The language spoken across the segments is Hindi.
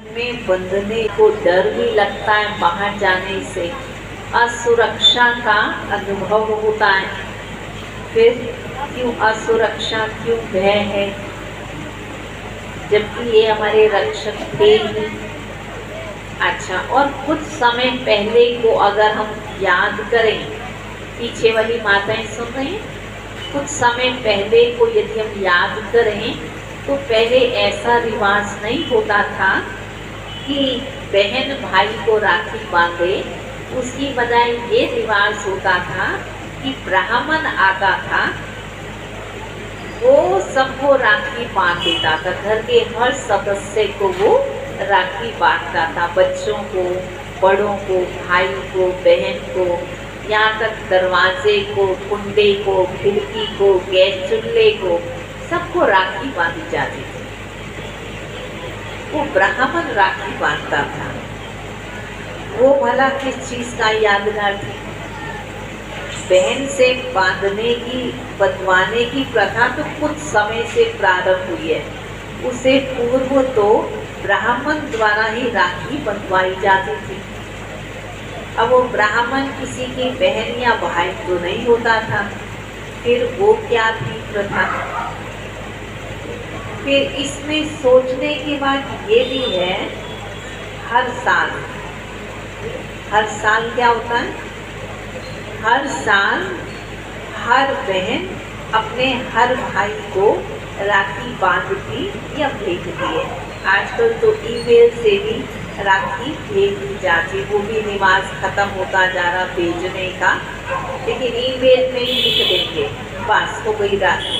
में बंधने को डर भी लगता है, बाहर जाने से असुरक्षा का अनुभव होता है। फिर क्यों असुरक्षा, क्यों भय है, जबकि ये हमारे रक्षक थे ही। अच्छा, और कुछ समय पहले को अगर हम याद करें, पीछे वाली माताएं सुन रही हैं, कुछ समय पहले को यदि हम याद करें तो पहले ऐसा रिवाज नहीं होता था कि बहन भाई को राखी बांधे। उसकी बजाय ये रिवाज होता था कि ब्राह्मण आता था, वो सबको राखी बांध देता था, घर के हर सदस्य को वो राखी बांधता था, बच्चों को, बड़ों को, भाई को, बहन को, यहाँ तक दरवाजे को, कुंडे को, खिड़की को, गैस चूल्हे को, सबको राखी बांधी जाती थी। वो ब्राह्मण राखी बांधता था। वो भला किस चीज का यादगार थी? बहन से बांधने की, बंधवाने की प्रथा तो कुछ समय से प्रारंभ हुई है। उससे पूर्व तो ब्राह्मण द्वारा ही राखी बंधवाई जाती थी। अब वो ब्राह्मण किसी की बहन या भाई तो नहीं होता था, फिर वो क्या थी प्रथा? फिर इसमें सोचने की बात ये भी है, हर साल क्या होता है? हर साल हर बहन अपने हर भाई को राखी बांधती या भेजती है। आजकल तो ईमेल से भी राखी भेज दी जाती, वो भी रिवाज खत्म होता जा रहा भेजने का, लेकिन ईमेल में ही लिख देंगे, बस हो गई राखी।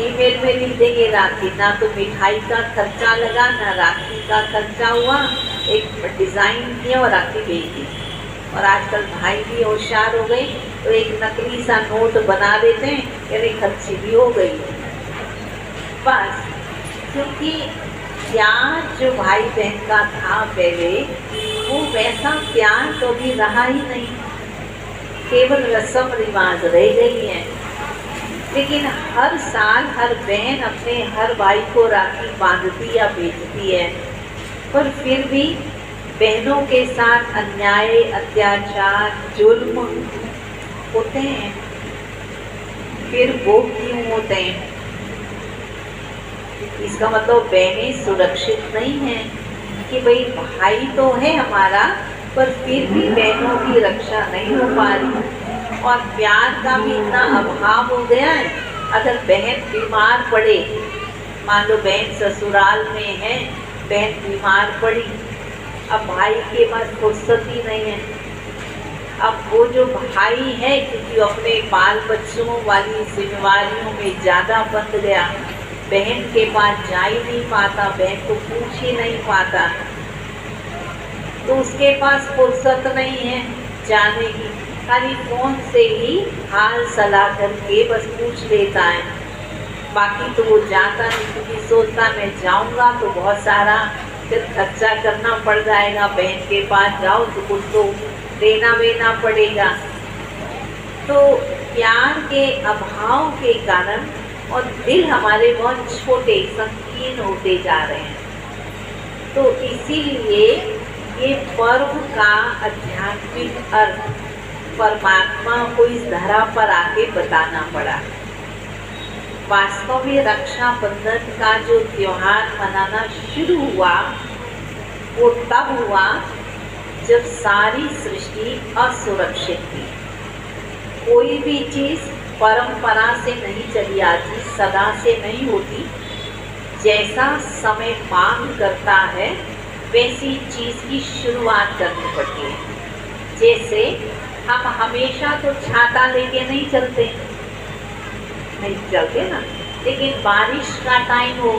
ईमेल में लिख देंगे राखी, ना तो मिठाई का खर्चा लगा, ना राखी का खर्चा हुआ, एक डिज़ाइन किया और राखी भेज दी। और आजकल भाई भी होशियार हो गए, तो एक नकली सा नोट बना देते हैं, यानी खर्ची भी हो गई बस। क्योंकि प्यार जो भाई बहन का था पहले, वो वैसा प्यार तो भी रहा ही नहीं, केवल रस्म रिवाज रह गई है। लेकिन हर साल हर बहन अपने हर भाई को राखी बांधती या भेजती है, पर फिर भी बहनों के साथ अन्याय, अत्याचार, जुल्म होते हैं। फिर वो क्यों होते हैं? इसका मतलब बहनें सुरक्षित नहीं है कि भाई भाई तो है हमारा, पर फिर भी बहनों की रक्षा नहीं हो पा रही, और प्यार का भी इतना अभाव हो गया है। अगर बहन बीमार पड़े, मान लो बहन ससुराल में है, बहन बीमार पड़ी, अब भाई के पास फुर्सत ही नहीं है। अब वो जो भाई है, क्योंकि अपने बाल बच्चों वाली जिम्मेवारियों में ज़्यादा बंध गया, बहन के पास जा ही नहीं पाता, बहन को पूछ ही नहीं पाता, तो उसके पास फुर्सत नहीं है जाने की, खाली फोन से ही हाल सलाह करके बस पूछ लेता है। बाकी तो वो जाता नहीं, क्योंकि सोचता मैं जाऊंगा तो बहुत सारा फिर खर्चा करना पड़ जाएगा, बहन के पास जाओ तो कुछ तो देना वेना पड़ेगा। तो प्यार के अभाव के कारण और दिल हमारे बहुत छोटे संकीर्ण होते जा रहे हैं। तो इसीलिए ये पर्व का आध्यात्मिक अर्थ परमात्मा को इस धरा पर आके बताना पड़ा। वास्तव में रक्षाबंधन का जो त्योहार मनाना शुरू हुआ, वो तब हुआ जब सारी सृष्टि असुरक्षित थी। कोई भी चीज़ परंपरा से नहीं चली आती, सदा से नहीं होती। जैसा समय मांग करता है, वैसी चीज़ की शुरुआत करनी पड़ती है। जैसे हम हमेशा तो छाता लेके नहीं चलते ना, लेकिन बारिश का टाइम हो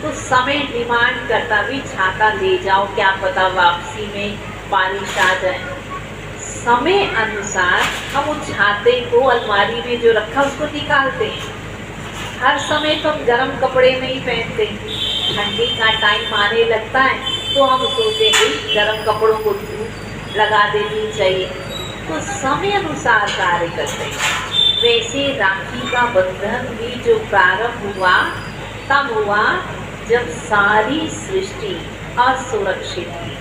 तो समय डिमांड करता भी छाता ले जाओ, क्या पता वापसी में बारिश आ जाए। समय अनुसार हम उस छाते को अलमारी में जो रखा उसको निकालते हैं। हर समय तो हम गर्म कपड़े नहीं पहनते, ठंडी का टाइम आने लगता है तो हम सोचते हैं गर्म कपड़ों को धूप लगा देनी चाहिए। तो समय अनुसार कार्य करते हैं। वैसे राखी का बंधन भी जो प्रारंभ हुआ, तब हुआ जब सारी सृष्टि असुरक्षित थी,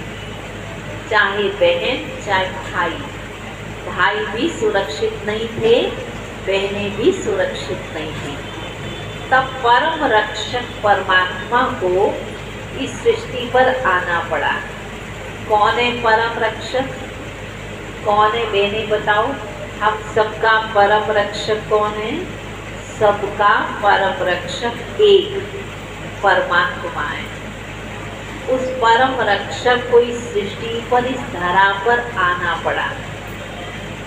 चाहे बहन चाहे भाई, भाई भी सुरक्षित नहीं थे, बहनें भी सुरक्षित नहीं थी, तब परम रक्षक परमात्मा को इस सृष्टि पर आना पड़ा। कौन है परम रक्षक? कौन है बहनें बताओ? हम सबका परम रक्षक कौन है? सबका परम रक्षक एक परमात्मा है। उस परम रक्षक को इस सृष्टि पर, इस धरा पर आना पड़ा।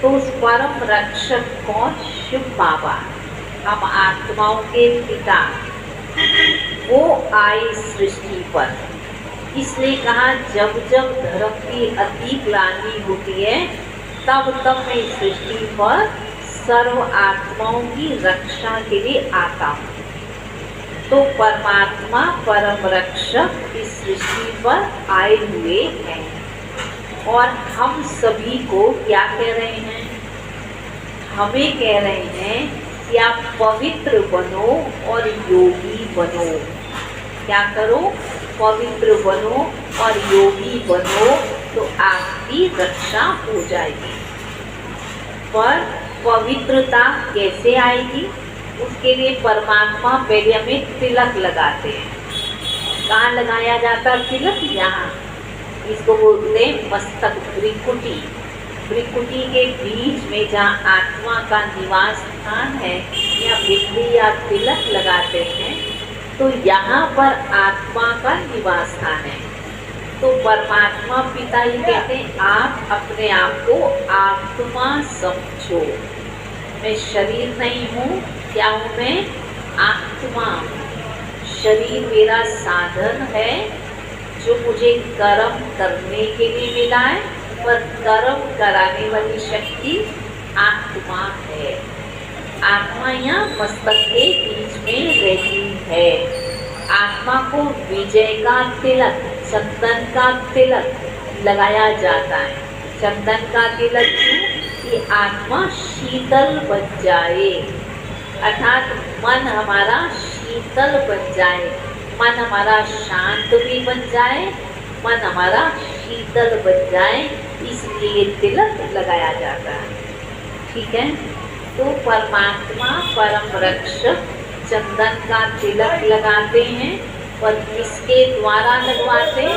तो उस परम रक्षक कौन? शिव बाबा, हम आत्माओं के पिता, वो आए सृष्टि पर। इसलिए कहा जब जब धर्म की अति ग्लानि होती है, तब तब मैं इस सृष्टि पर सर्व आत्माओं की रक्षा के लिए आता हूँ। तो परमात्मा परम रक्षक इस सृष्टि पर आए हुए हैं और हम सभी को क्या कह रहे हैं? हमें कह रहे हैं कि आप पवित्र बनो और योगी बनो। क्या करो? पवित्र बनो और योगी बनो, तो आपकी रक्षा हो जाएगी। पर पवित्रता कैसे आएगी? उसके लिए परमात्मा पहले हमें तिलक लगाते हैं। कहाँ लगाया जाता है तिलक? यहाँ। इसको बोलते हैं मस्तक भ्रिकुटी। भ्रिकुटी के बीच में जहाँ आत्मा का निवास स्थान है, या बिंदी या तिलक लगाते हैं, तो यहाँ पर आत्मा का निवास स्थान है। तो परमात्मा पिता ही कहते हैं आप अपने आप को आत्मा समझो। मैं शरीर नहीं हूँ, क्या हूँ मैं? आत्मा। शरीर मेरा साधन है जो मुझे कर्म करने के लिए मिला है, पर कर्म कराने वाली शक्ति आत्मा है। आत्मा यहाँ मस्तक के बीच में रहती है। आत्मा को विजय का तिलक, चंदन का तिलक लगाया जाता है। चंदन का तिलक क्यों? कि आत्मा शीतल बन जाए, अर्थात मन हमारा शीतल बन जाए, मन हमारा शांत भी बन जाए, मन हमारा शीतल बन जाए, इसलिए तिलक लगाया जाता है। ठीक है? तो परमात्मा परम रक्षक चंदन का तिलक लगाते हैं, पर किसके द्वारा लगवाते?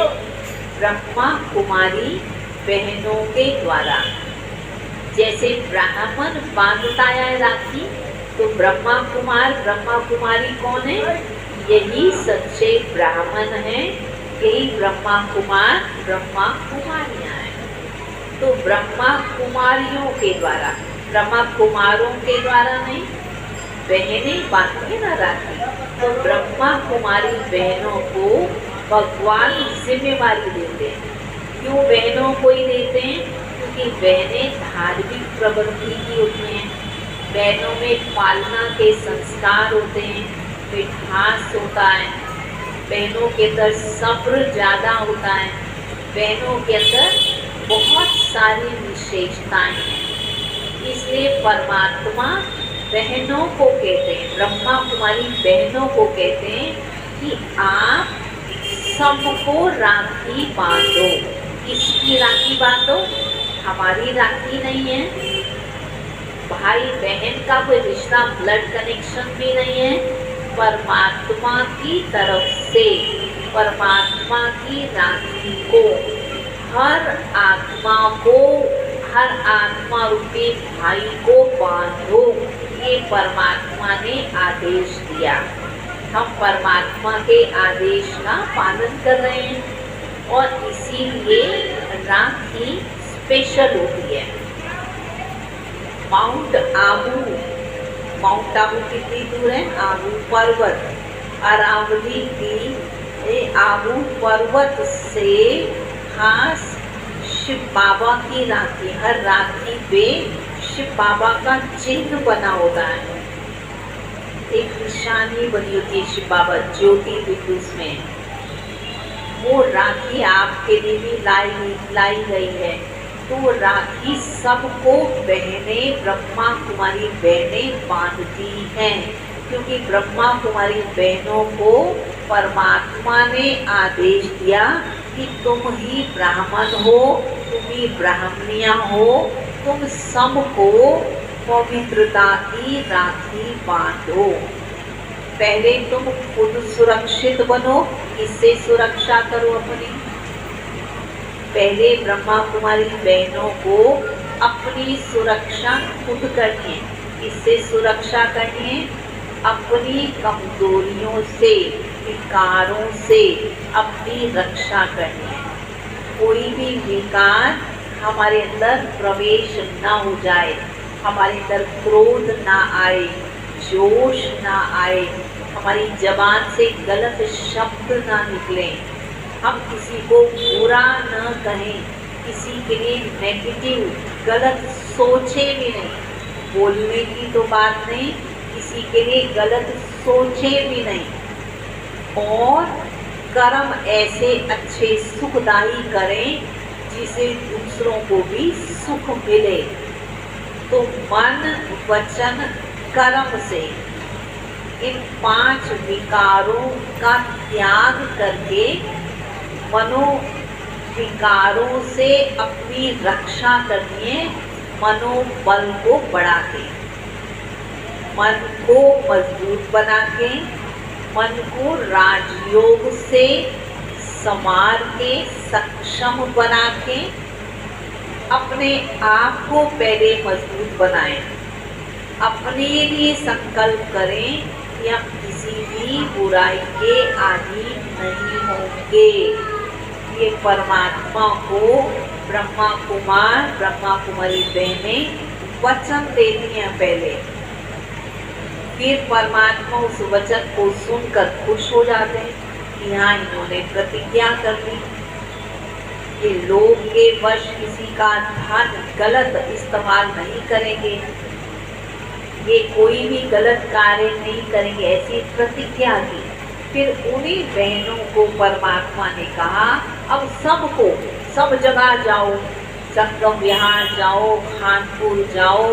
ब्रह्मा कुमारी बहनों के द्वारा। जैसे ब्राह्मण बांधता है राखी, तो ब्रह्मा कुमारी कौन है? यही सच्चे ब्राह्मण हैं, यही ब्रह्मा कुमार ब्रह्मा कुमारियाँ हैं। तो ब्रह्मा कुमारियों के द्वारा, ब्रह्मा कुमारों के द्वारा नहीं, बहनें बांधती ना राखी, तो ब्रह्मा कुमारी बहनों को भगवान जिम्मेवारी देते हैं। क्यों बहनों को ही देते हैं? क्योंकि बहनें धार्मिक प्रवृत्ति की होती हैं, बहनों में पालना के संस्कार होते हैं, मिठास होता है, बहनों के अंदर सब्र ज़्यादा होता है, बहनों के अंदर बहुत सारी विशेषताएं हैं। इसलिए परमात्मा बहनों को कहते हैं, ब्रह्मा कुमारी बहनों को कहते हैं कि आप सबको राखी बांधो। किसकी राखी बांधो? हमारी राखी नहीं है, भाई बहन का कोई रिश्ता ब्लड कनेक्शन भी नहीं है, परमात्मा की तरफ से परमात्मा की राखी को हर आत्मा को, हर आत्मा रूपी भाई को बांधो, ये परमात्मा ने आदेश दिया। हम परमात्मा के आदेश का पालन कर रहे हैं और इसीलिए राखी स्पेशल होती है। माउंट आबू कितनी दूर है? आबू पर्वत, अरावली की आबू पर्वत से खास शिव बाबा की राखी, हर राखी पे शिव बाबा का चिन्ह बना होता है, एक निशानी बनी होती है शिव बाबा ज्योति बिंदु में। वो राखी आपके लिए भी लाई गई है। तो राखी सबको बहनें, ब्रह्मा कुमारी बहनें बांधती हैं, क्योंकि ब्रह्मा कुमारी बहनों को परमात्मा ने आदेश दिया कि तुम ही ब्राह्मण हो, तुम ही ब्राह्मणिया हो, तुम सबको पवित्रता की राखी बांधो। पहले तुम खुद सुरक्षित बनो, इससे सुरक्षा करो अपनी। पहले ब्रह्मा कुमारी बहनों को अपनी सुरक्षा खुद करनी है, इससे सुरक्षा करनी है। अपनी कमजोरियों से, विकारों से अपनी रक्षा करनी है। कोई भी विकार हमारे अंदर प्रवेश ना हो जाए, हमारे अंदर क्रोध ना आए, जोश ना आए, हमारी जबान से गलत शब्द ना निकले, हम किसी को बुरा न कहें, किसी के लिए नेगेटिव गलत सोचे भी नहीं। बोलने की तो बात नहीं, किसी के लिए गलत सोचे भी नहीं। और कर्म ऐसे अच्छे सुखदायी करें जिसे दूसरों को भी सुख मिले। तो मन, वचन, कर्म से इन 5 विकारों का त्याग करके मनोविकारों से अपनी रक्षा करनी है, मनोबल को बढ़ा के, मन को मजबूत बना के, मन को राजयोग से संवार के सक्षम बना के अपने आप को पहले मजबूत बनाएं। अपने लिए संकल्प करें कि हम किसी भी बुराई के आदी नहीं होंगे। ये परमात्मा को ब्रह्मा कुमार, ब्रह्मा कुमारी बहनें वचन देती हैं पहले, फिर परमात्मा उस वचन को सुनकर खुश हो जाते हैं कि हाँ, इन्होंने प्रतिज्ञा कर ली। ये लोभ के वश किसी का धन गलत इस्तेमाल नहीं करेंगे, ये कोई भी गलत कार्य नहीं करेंगे, ऐसी प्रतिज्ञा की। फिर उन्हीं बहनों को परमात्मा ने कहा अब सबको सब जगह जाओ, संगम विहार जाओ, खानपुर जाओ,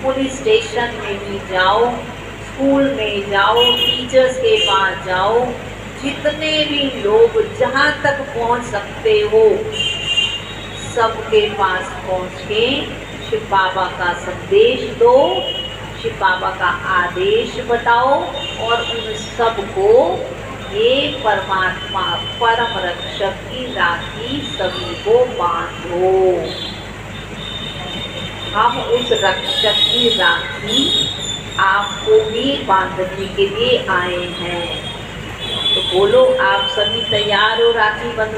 पुलिस स्टेशन में भी जाओ, स्कूल में जाओ, टीचर्स के पास जाओ, जितने भी लोग जहाँ तक पहुँच सकते हो सबके पास पहुँच के शिव बाबा का संदेश दो, शिव बाबा का आदेश बताओ और उन सबको ये परमात्मा परम रक्षक की राखी सभी को बांधो। हम उस रक्षक की राखी आपको भी बांधने के लिए आए हैं। तो बोलो, आप सभी तैयार हो राखी बंधने?